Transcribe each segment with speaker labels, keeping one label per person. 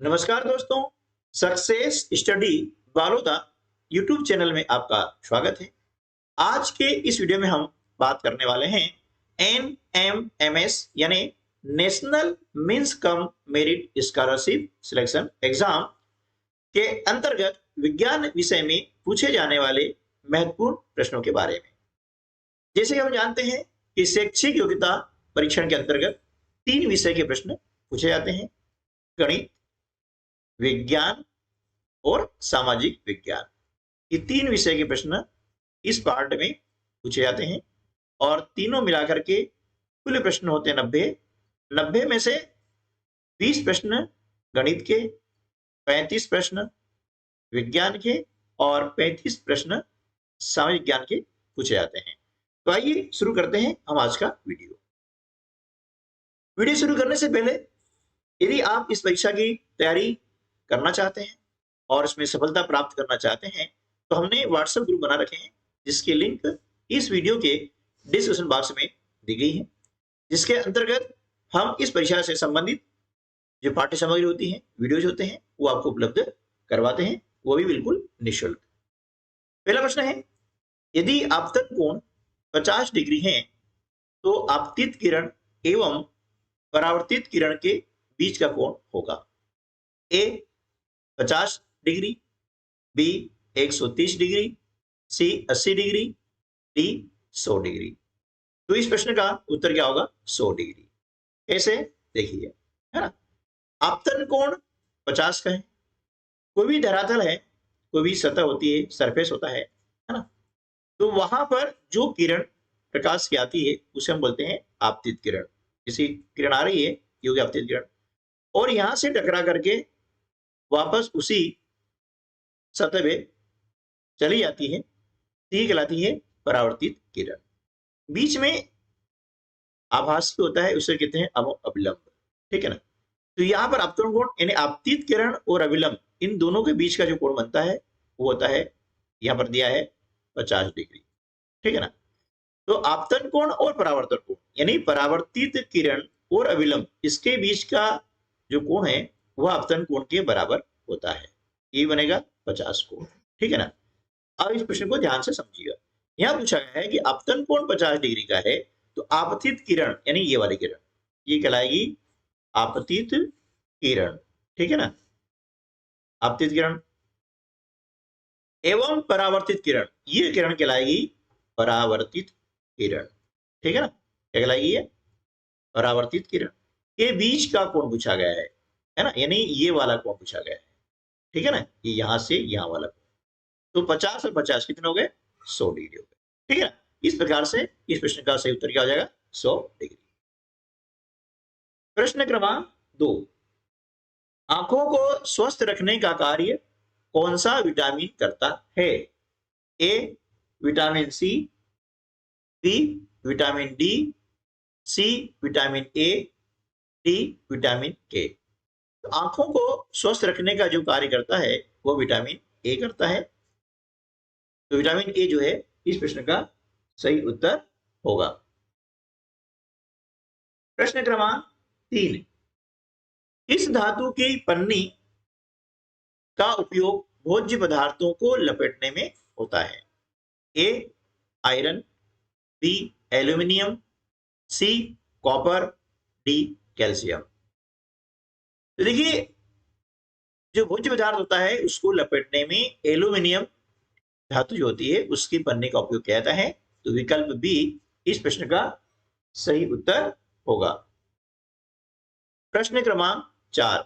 Speaker 1: नमस्कार दोस्तों, success study Baloda YouTube channel में आपका स्वागत है। आज के इस वीडियो में हम बात करने वाले हैं NMMS यानी national means cum merit scholarship selection exam के अंतर्गत विज्ञान विषय में पूछे जाने वाले महत्वपूर्ण प्रश्नों के बारे में। जैसे हम जानते हैं कि शैक्षिक योग्यता परीक्षण के अंतर्गत 3 विषय के प्रश्न पूछे जाते हैं: गणित, विज्ञान और सामाजिक विज्ञान। ये 3 विषय के प्रश्न इस पार्ट में पूछे जाते हैं और तीनों मिलाकर के कुल प्रश्न होते हैं 90 में से 20 प्रश्न गणित के, 35 प्रश्न विज्ञान के और 35 प्रश्न सामाजिक विज्ञान के पूछे जाते हैं। तो आइए शुरू करते हैं हम आज का वीडियो शुरू करने से पहले यदि आप इस परीक्षा की तैयारी करना चाहते हैं और इसमें सफलता प्राप्त करना चाहते हैं तो हमने व्हाट्सएप ग्रुप बना रखे हैं, जिसकी लिंक इस वीडियो के डिस्क्रिप्शन बॉक्स में दी गई है, जिसके अंतर्गत हम इस परीक्षा से संबंधित जो पाठ्य सामग्री होती है, वीडियोज होते हैं, वो आपको उपलब्ध करवाते हैं, वो भी बिल्कुल निःशुल्क। पहला प्रश्न है, यदि आपतन कोण 50 डिग्री है तो आपतित किरण एवं परावर्तित किरण के बीच का कोण होगा ए 50 डिग्री, बी 130 डिग्री, सी 80 डिग्री, डी 100 डिग्री। तो इस प्रश्न का उत्तर क्या होगा? 100 डिग्री। कैसे? देखिए, है ना, आपतन कोण 50 का है। कोई भी धरातल है, कोई भी सतह होती है, सरफेस होता है ना, तो वहां पर जो किरण प्रकाश की आती है उसे हम बोलते हैं आपतित किरण। जैसी किरण आ रही है, ये होगी आपतित किरण, और यहां से टकरा करके वापस उसी सतह पे चली जाती है, ती कहलाती है परावर्तित किरण। बीच में आभासी होता है, उसे कहते हैं अभिलंब। ठीक है ना। तो यहाँ पर आपतन कोण यानी आपतित किरण और अभिलंब, इन दोनों के बीच का जो कोण बनता है वो होता है, यहाँ पर दिया है 50 डिग्री। ठीक है ना। तो आपतन कोण और परावर्तन कोण यानी परावर्तित किरण और अभिलंब, इसके बीच का जो कोण है वह आपतन कोण के बराबर होता है। ये बनेगा 50 कोण। ठीक है ना। अब इस प्रश्न को ध्यान से समझिएगा। यहां पूछा गया है कि आपतन कोण 50 डिग्री का है तो आपतित किरण यानी ये वाली किरण, ये कहलाएगी आपतित किरण। ठीक है ना। आपतित किरण एवं परावर्तित किरण, ये किरण कहलाएगी परावर्तित किरण। ठीक है ना। क्या कहलाएगी? ये परावर्तित किरण के बीच का कोण पूछा गया है ना, यानी ये वाला कोण पूछा गया है। ठीक है ना। ये यहां से यहां वाला कोण, तो 50 और 50 कितने हो गए? 100 डिग्री हो गए। ठीक है ना। इस प्रकार से इस प्रश्न का सही उत्तर क्या हो जाएगा? 100 डिग्री। प्रश्न क्रमांक 2, आंखों को स्वस्थ रखने का कार्य कौन सा विटामिन करता है? A vitamin C, B vitamin D, C vitamin A, D vitamin K. तो आंखों को स्वस्थ रखने का जो कार्य करता है वो विटामिन ए करता है। तो विटामिन ए जो है इस प्रश्न का सही उत्तर होगा। प्रश्न क्रमांक 3, इस धातु की पन्नी का उपयोग भोज्य पदार्थों को लपेटने में होता है? A iron, B aluminium, C copper, D calcium. तो देखिए, जो भोज्य पदार्थ होता है उसको लपेटने में एल्यूमिनियम धातु जो होती है उसकी पन्नी का उपयोग किया जाता है। तो विकल्प बी इस प्रश्न का सही उत्तर होगा। प्रश्न क्रमांक 4,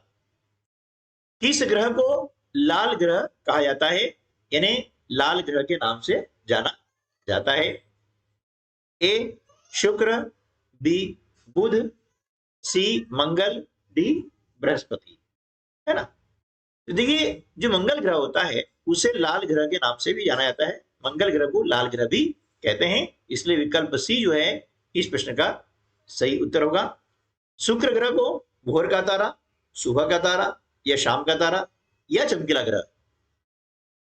Speaker 1: किस ग्रह को लाल ग्रह कहा जाता है, यानी लाल ग्रह के नाम से जाना जाता है? ए शुक्र, बी बुध, सी मंगल, डी बृहस्पति। है ना। तो देखिए, जो मंगल ग्रह होता है उसे लाल ग्रह के नाम से भी जाना जाता है, मंगल ग्रह को लाल ग्रह भी कहते हैं, इसलिए विकल्प सी जो है इस प्रश्न का सही उत्तर होगा। शुक्र ग्रह को भोर का तारा, सुबह का तारा या शाम का तारा या चमकीला ग्रह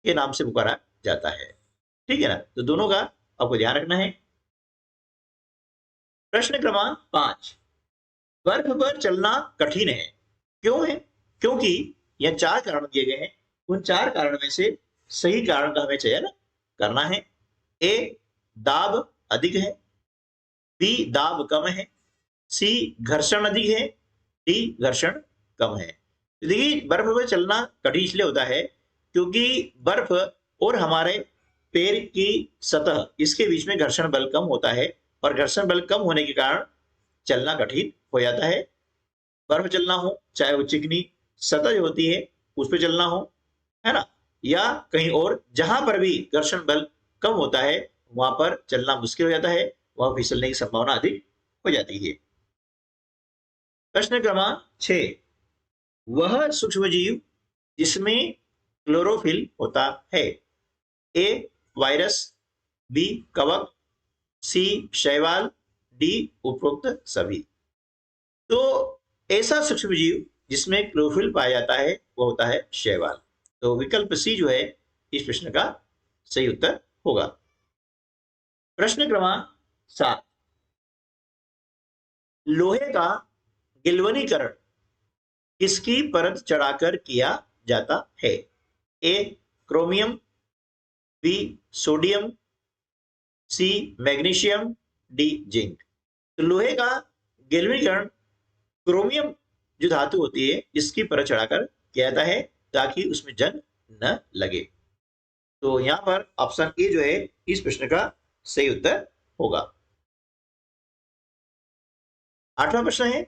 Speaker 1: के नाम से पुकारा जाता है। ठीक है ना। तो दोनों का आपको ध्यान रखना है। प्रश्न क्रमांक 5, बर्फ पर चलना कठिन है, क्यों है? क्योंकि यह 4 कारण दिए गए हैं, उन 4 कारण में से सही कारण का हमें चयन करना है। ए दाब अधिक है, बी दाब कम है, सी घर्षण अधिक है, डी घर्षण कम है। तो देखिए बर्फ में चलना कठिन इसलिए होता है क्योंकि बर्फ और हमारे पैर की सतह इसके बीच में घर्षण बल कम होता है और घर्षण बल कम होने के कारण चलना कठिन हो जाता है। बर्फ चलना हो चाहे वो चिकनी सतह जो होती है उस पर चलना हो, है ना, या कहीं और जहां पर भी घर्षण बल कम होता है वहां पर चलना मुश्किल हो जाता है, वहां फिसलने की संभावना अधिक हो जाती है। प्रश्न क्रमांक 6, वह सूक्ष्मजीव जिसमें क्लोरोफिल होता है। ए वायरस, बी कवक, सी शैवाल, डी उपरोक्त सभी। तो ऐसा सूक्ष्मजीव जिसमें क्लोरोफिल पाया जाता है वो होता है शैवाल। तो विकल्प सी जो है इस प्रश्न का सही उत्तर होगा। प्रश्न क्रमांक 7, लोहे का गिलवनीकरण किसकी परत चढ़ाकर किया जाता है। A chromium, B sodium, C magnesium, D zinc. तो लोहे का गिलवनीकरण क्रोमियम जो धातु होती है इसकी परत चढ़ाकर किया जाता है ताकि उसमें जंग न लगे। तो यहां पर ऑप्शन ए जो है इस प्रश्न का सही उत्तर होगा। 8वां प्रश्न है,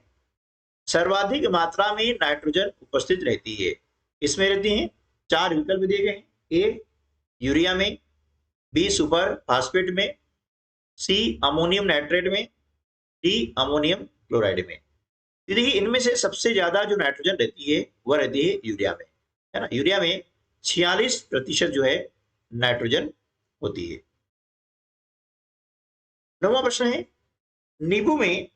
Speaker 1: सर्वाधिक मात्रा में नाइट्रोजन उपस्थित रहती है। इसमें रहती हैं 4 विकल्प दिए गए हैं। ए यूरिया में, बी सुपर फास्फेट में, सी अमोनियम नाइट्रेट में, डी अमोनियम क्लोराइड में। देखिए इनमें से सबसे ज्यादा जो नाइट्रोजन रहती है वह रहती है यूरिया में, है ना। यूरिया में 46% जो है नाइट्रोजन होती है। 9वां प्रश्न है, नींबू में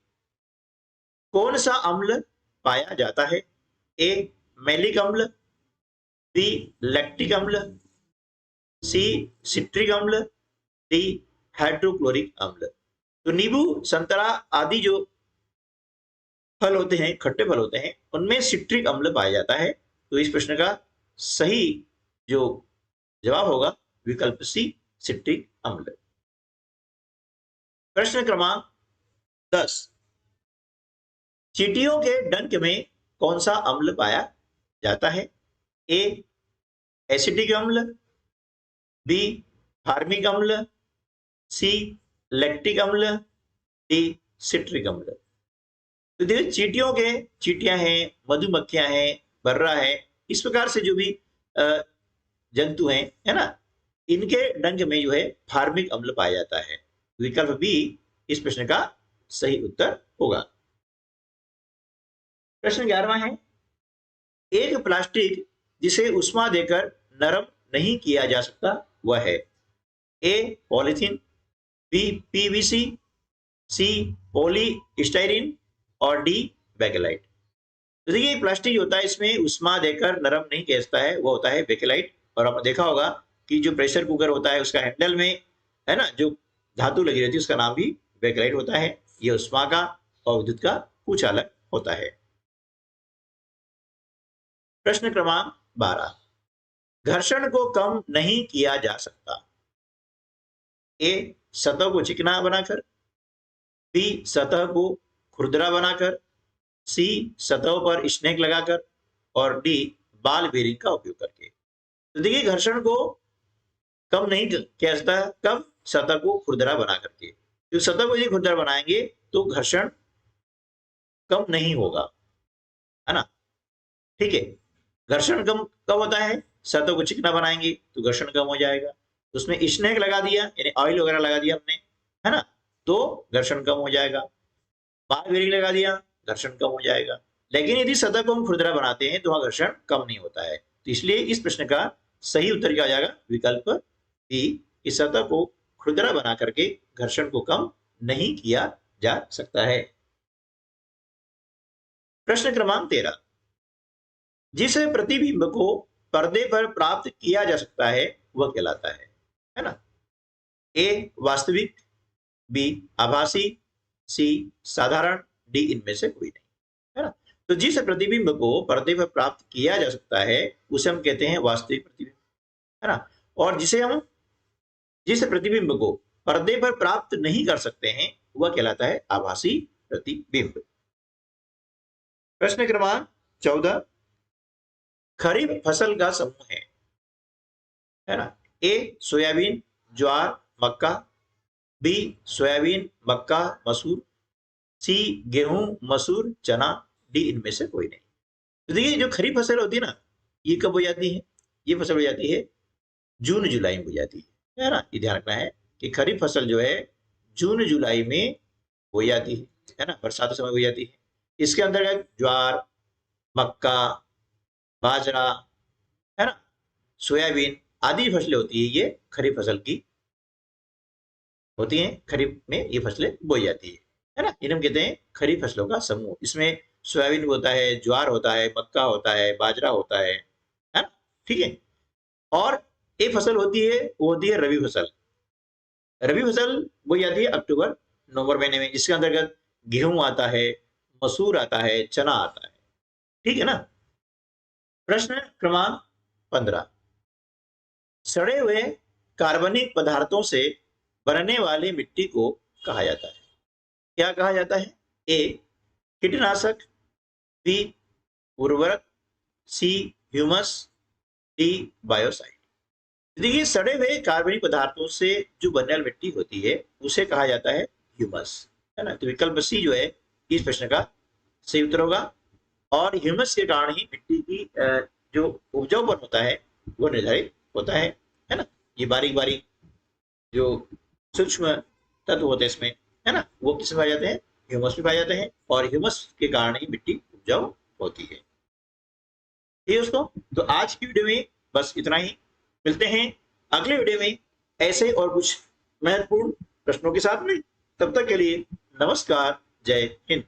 Speaker 1: कौन सा अम्ल पाया जाता है। ए मैलिक अम्ल, बी लैक्टिक अम्ल, सी सिट्रिक अम्ल, डी हाइड्रोक्लोरिक अम्ल। तो नींबू, संतरा आदि जो फल होते हैं, खट्टे फल होते हैं, उनमें सिट्रिक अम्ल पाया जाता है। तो इस प्रश्न का सही जो जवाब होगा विकल्प सी सिट्रिक अम्ल। प्रश्न क्रमांक 10, चींटियों के डंक में कौन सा अम्ल पाया जाता है। ए एसिटिक अम्ल, बी फार्मिक अम्ल, सी लैक्टिक अम्ल, डी सिट्रिक अम्ल। तो देखिए चींटियां हैं, मधुमक्खियां हैं, बर्रा है, इस प्रकार से जो भी जंतु हैं, है ना, इनके डंक में जो है फार्मिक अम्ल पाया जाता है। विकल्प बी इस प्रश्न का सही उत्तर होगा। प्रश्न 11वां है, एक प्लास्टिक जिसे उष्मा देकर नरम नहीं किया जा सकता वह है। ए पॉलीथीन, बी पीवीसी, सी पॉलीस्टाइरीन और डी बेकेलाइट। तो देखिए प्लास्टिक होता है इसमें उष्मा देकर नरम नहीं किया जाता है, वो होता है बेकेलाइट। और आपने देखा होगा कि जो प्रेशर कुकर होता है उसका हैंडल में, है ना, जो धातु लगी रहती है उसका नाम भी बेकेलाइट होता है। ये उष्मा का और विद्युत का कुछ अलग होता है। प्रश्न क्रमांक 12, घर्षण को कम नहीं किया जा सकता। ए सतह को चिकना बनाकर, बी सतह को खुरदरा बनाकर, सी सतह पर स्नेक लगाकर और डी बाल बेरिंग का उपयोग करके। तो देखिए घर्षण को कम नहीं किया जाता, कब, सतह को खुरदरा बना करके। तो सतह को यदि खुरदरा बनाएंगे तो घर्षण कम नहीं होगा, है ना, ठीक है। घर्षण कम कब होता है, सतह को चिकना बनाएंगे तो घर्षण कम हो जाएगा। उसमें स्नेक लगा दिया यानी ऑयल वगैरह लगा दिया हमने, है ना, तो घर्षण कम हो जाएगा। बाल बेरिंग लगा दिया, घर्षण कम हो जाएगा। लेकिन यदि सतह को हम खुरदरा बनाते हैं तो वहां घर्षण कम नहीं होता है। तो इसलिए इस प्रश्न का सही उत्तर क्या हो जाएगा, विकल्प बी, इस सतह को खुरदरा बना करके घर्षण को कम नहीं किया जा सकता है। प्रश्न क्रमांक 13, जिस प्रतिबिंब को पर्दे पर प्राप्त किया जा सकता है वह कहलाता है ना। ए वास्तविक, बी आभासी, सी साधारण, डी इनमें से कोई नहीं, है ना। तो जिस प्रतिबिंब को पर्दे पर प्राप्त किया जा सकता है उसे हम कहते हैं वास्तविक प्रतिबिंब, है ना। और जिस प्रतिबिंब को पर्दे पर प्राप्त नहीं कर सकते हैं वह कहलाता है आभासी प्रतिबिंब। प्रश्न क्रमांक 14, खरीफ फसल का समूह है ना। ए सोयाबीन, ज्वार, मक्का, बी सोयाबीन, मक्का, मसूर, सी गेहूं, मसूर, चना, डी इनमें से कोई नहीं। तो देखिए जो खरीफ फसल होती है ना, ये कब हो जाती है? ये फसल हो जाती है जून जुलाई में हो जाती है ना। ये ध्यान रखना है कि खरीफ फसल जो है जून जुलाई में हो जाती है ना, बरसात समय हो जाती है। इसके अंतर्गत ज्वार, मक्का, बाजरा, है ना, सोयाबीन आदि फसलें होती है, ये खरीफ फसल की होती हैं। खरीफ में ये फसलें बोई जाती है ना। इन्हें हम कहते हैं खरीफ फसलों का समूह। इसमें सोयाबीन होता है, ज्वार होता है, मक्का होता है, बाजरा होता है ना, ठीक है। और एक फसल होती है, वो होती है रबी फसल। रबी फसल बोई जाती है अक्टूबर नवंबर महीने में, जिसके अंतर्गत गेहूं आता है, मसूर आता है, चना आता है, ठीक है ना। प्रश्न क्रमांक 15, सड़े हुए कार्बनिक पदार्थों से बनने वाली मिट्टी को कहा जाता है? क्या कहा जाता है? ए कीटनाशक, बी उर्वरक, सी ह्यूमस, डी बायोसाइड। देखिए सड़े हुए कार्बनिक पदार्थों से जो बनने वाली मिट्टी होती है उसे कहा जाता है ह्यूमस, है ना। तो विकल्प सी जो है इस प्रश्न का सही उत्तर होगा। और ह्यूमस के कारण ही मिट्टी की जो उपजाऊपन होता है वो निर्धारित होता है ना। ये बारीक बारीक जो सूक्ष्म तत्व होते हैं इसमें, है ना, वो किसमें पाए जाते हैं? ह्यूमस में पाए जाते हैं। और ह्यूमस के कारण ही मिट्टी उपजाऊ होती है। ठीक है दोस्तों, तो आज की वीडियो में बस इतना ही। मिलते हैं अगले वीडियो में ऐसे और कुछ महत्वपूर्ण प्रश्नों के साथ में। तब तक के लिए नमस्कार, जय हिंद।